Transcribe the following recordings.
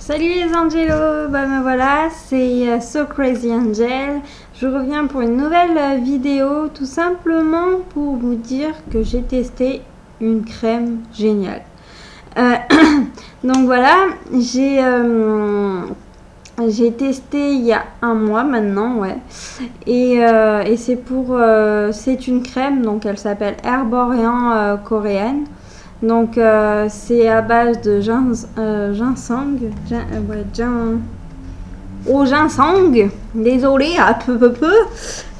Salut les Angelos, bah me voilà, c'est So Crazy Angel. Je reviens pour une nouvelle vidéo, tout simplement pour vous dire que j'ai testé une crème géniale. Euh, donc voilà, j'ai testé il y a un mois maintenant, ouais. Et c'est une crème, donc elle s'appelle Herborian coréenne. Donc c'est à base de ginseng, au ginseng, désolé,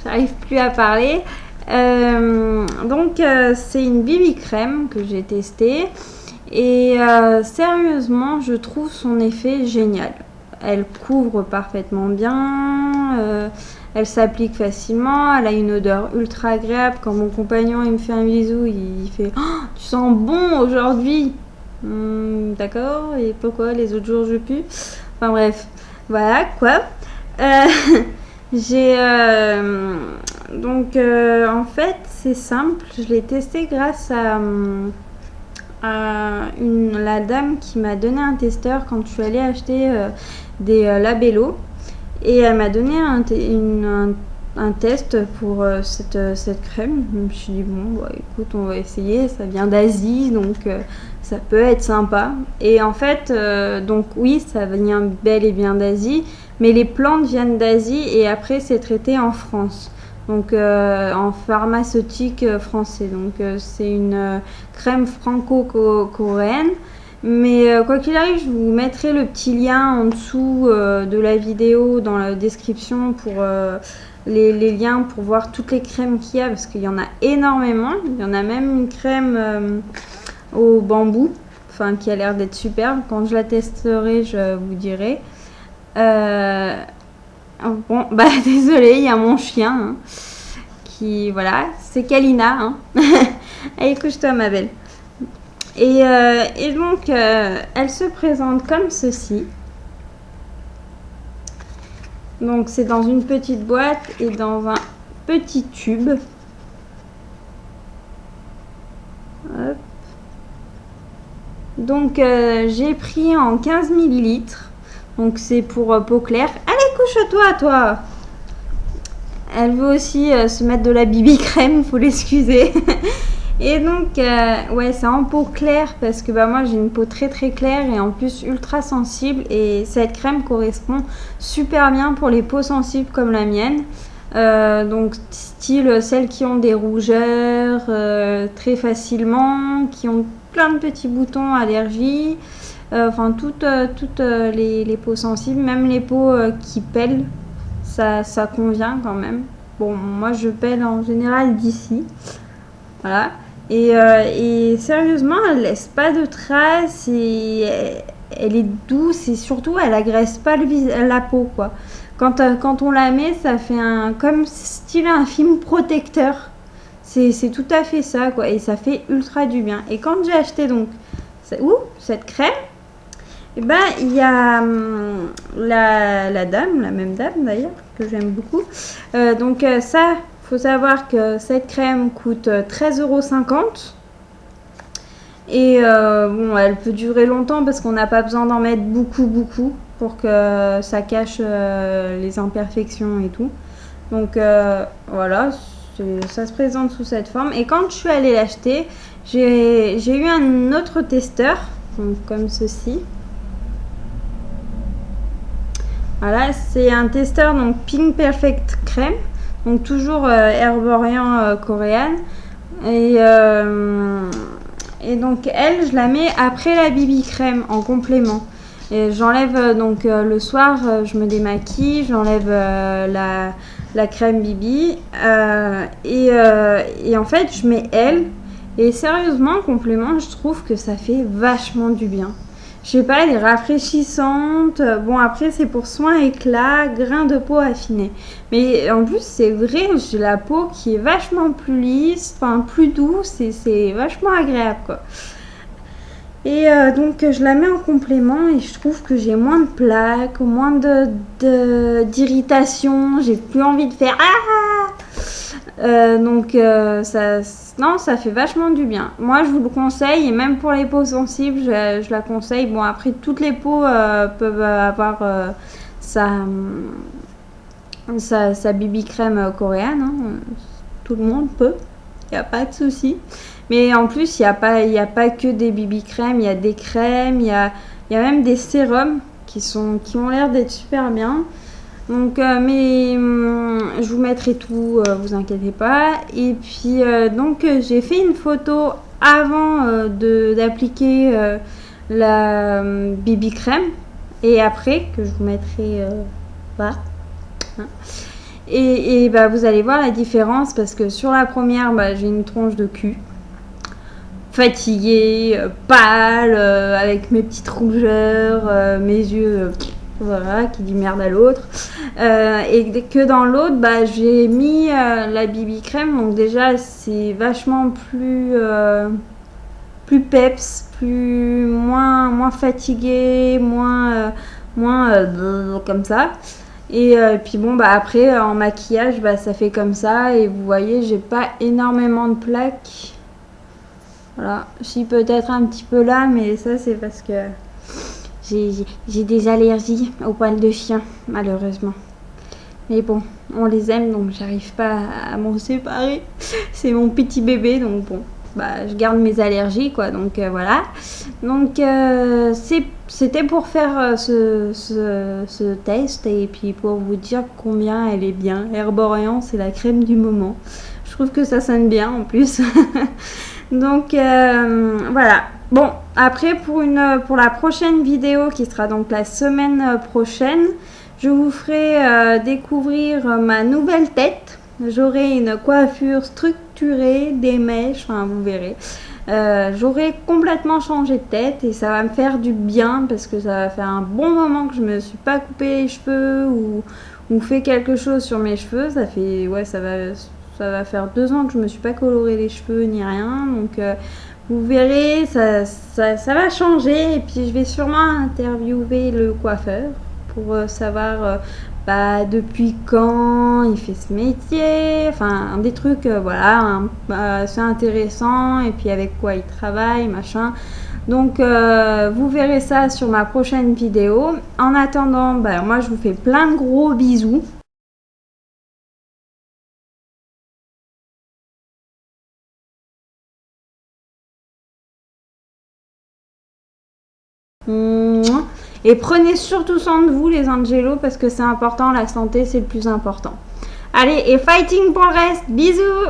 j'arrive plus à parler. C'est une BB crème que j'ai testée et sérieusement je trouve son effet génial. Elle couvre parfaitement bien, elle s'applique facilement, elle a une odeur ultra agréable. Quand mon compagnon il me fait un bisou, il fait oh, tu sens bon aujourd'hui. D'accord, et pourquoi les autres jours je pue? Enfin bref, voilà quoi. Euh, en fait c'est simple, je l'ai testé grâce à la dame qui m'a donné un testeur quand je suis allée acheter des labellos, et elle m'a donné un test pour cette crème. Je me suis dit bon bah, écoute, on va essayer, ça vient d'Asie donc ça peut être sympa. Et en fait donc oui, ça vient bel et bien d'Asie, mais les plantes viennent d'Asie et après c'est traité en France, donc en pharmaceutique français. Donc c'est une crème franco-coréenne. Mais quoi qu'il arrive, je vous mettrai le petit lien en dessous de la vidéo dans la description pour les liens pour voir toutes les crèmes qu'il y a, parce qu'il y en a énormément. Il y en a même une crème au bambou, enfin qui a l'air d'être superbe. Quand je la testerai, je vous dirai. Bon, bah désolé, il y a mon chien hein, qui, voilà, c'est Kalina. Hein. Allez, couche-toi ma belle. Et donc, elle se présente comme ceci. Donc, c'est dans une petite boîte et dans un petit tube. Hop. Donc, j'ai pris en 15 ml. Donc, c'est pour peau claire. Allez, couche-toi, toi! Elle veut aussi se mettre de la BB crème, faut l'excuser. Et donc, ouais, c'est en peau claire parce que bah, moi j'ai une peau très très claire et en plus ultra sensible. Et cette crème correspond super bien pour les peaux sensibles comme la mienne. Donc, style celles qui ont des rougeurs très facilement, qui ont plein de petits boutons, allergies. Enfin, toutes les peaux sensibles, même les peaux qui pèlent, ça convient quand même. Bon, moi je pèle en général d'ici. Voilà. Et sérieusement, elle laisse pas de traces et elle est douce et surtout elle agresse pas la peau quoi. Quand on la met, ça fait comme style un film protecteur. C'est tout à fait ça quoi, et ça fait ultra du bien. Et quand j'ai acheté donc cette crème, et ben il y a la dame, la même dame d'ailleurs que j'aime beaucoup. Ça. Faut savoir que cette crème coûte 13,50 € et bon, elle peut durer longtemps parce qu'on n'a pas besoin d'en mettre beaucoup pour que ça cache les imperfections et tout. Donc voilà, ça se présente sous cette forme. Et quand je suis allée l'acheter, j'ai eu un autre testeur, donc comme ceci. Voilà, c'est un testeur donc Pink Perfect Crème. Donc toujours Herborian coréenne. Et donc elle, je la mets après la BB crème en complément. Et j'enlève donc le soir, je me démaquille, j'enlève la crème BB. Et en fait, je mets elle. Et sérieusement, en complément, je trouve que ça fait vachement du bien. Je sais pas, elle est rafraîchissante. Bon, après, c'est pour soin éclat, grain de peau affiné. Mais en plus, c'est vrai, j'ai la peau qui est vachement plus lisse, enfin plus douce, et c'est vachement agréable, quoi. Et donc, je la mets en complément et je trouve que j'ai moins de plaques, moins d'irritation. J'ai plus envie de faire Donc non, ça fait vachement du bien. Moi, je vous le conseille, et même pour les peaux sensibles, je la conseille. Bon, après, toutes les peaux peuvent avoir sa BB crème coréenne. Hein. Tout le monde peut, il n'y a pas de souci. Mais en plus, il n'y a pas que des BB crèmes, il y a des crèmes, il y a même des sérums qui ont l'air d'être super bien. Donc, je vous mettrai tout, vous inquiétez pas. Et puis, donc, j'ai fait une photo avant d'appliquer la BB crème et après que je vous mettrai là. Hein. Et bah, vous allez voir la différence parce que sur la première, bah, j'ai une tronche de cul. Fatiguée, pâle, avec mes petites rougeurs, mes yeux, voilà, qui dit merde à l'autre. Et que dans l'autre, bah, j'ai mis la BB crème, donc déjà c'est vachement plus peps, moins fatigué, moins comme ça. Et puis bon, bah après en maquillage, bah, ça fait comme ça. Et vous voyez, j'ai pas énormément de plaques. Voilà, si peut-être un petit peu là, mais ça c'est parce que j'ai des allergies aux poils de chien, malheureusement. Mais bon, on les aime, donc j'arrive pas à m'en séparer. C'est mon petit bébé, donc bon, bah je garde mes allergies, quoi. Donc voilà. Donc c'était pour faire ce test et puis pour vous dire combien elle est bien. Herborian, c'est la crème du moment. Je trouve que ça sonne bien en plus. Donc voilà. Bon, après pour la prochaine vidéo qui sera donc la semaine prochaine, je vous ferai découvrir ma nouvelle tête. J'aurai une coiffure structurée, des mèches, enfin vous verrez. J'aurai complètement changé de tête et ça va me faire du bien parce que ça va faire un bon moment que je me suis pas coupé les cheveux ou fait quelque chose sur mes cheveux. Ça fait ça va faire 2 ans que je me suis pas coloré les cheveux ni rien, donc vous verrez, ça va changer. Et puis je vais sûrement interviewer le coiffeur pour savoir bah, depuis quand il fait ce métier, enfin des trucs voilà, assez intéressants, et puis avec quoi il travaille, machin. Donc vous verrez ça sur ma prochaine vidéo. En attendant, bah, moi je vous fais plein de gros bisous. Et prenez surtout soin de vous les Angelos parce que c'est important, la santé c'est le plus important. Allez, et fighting pour le reste, bisous!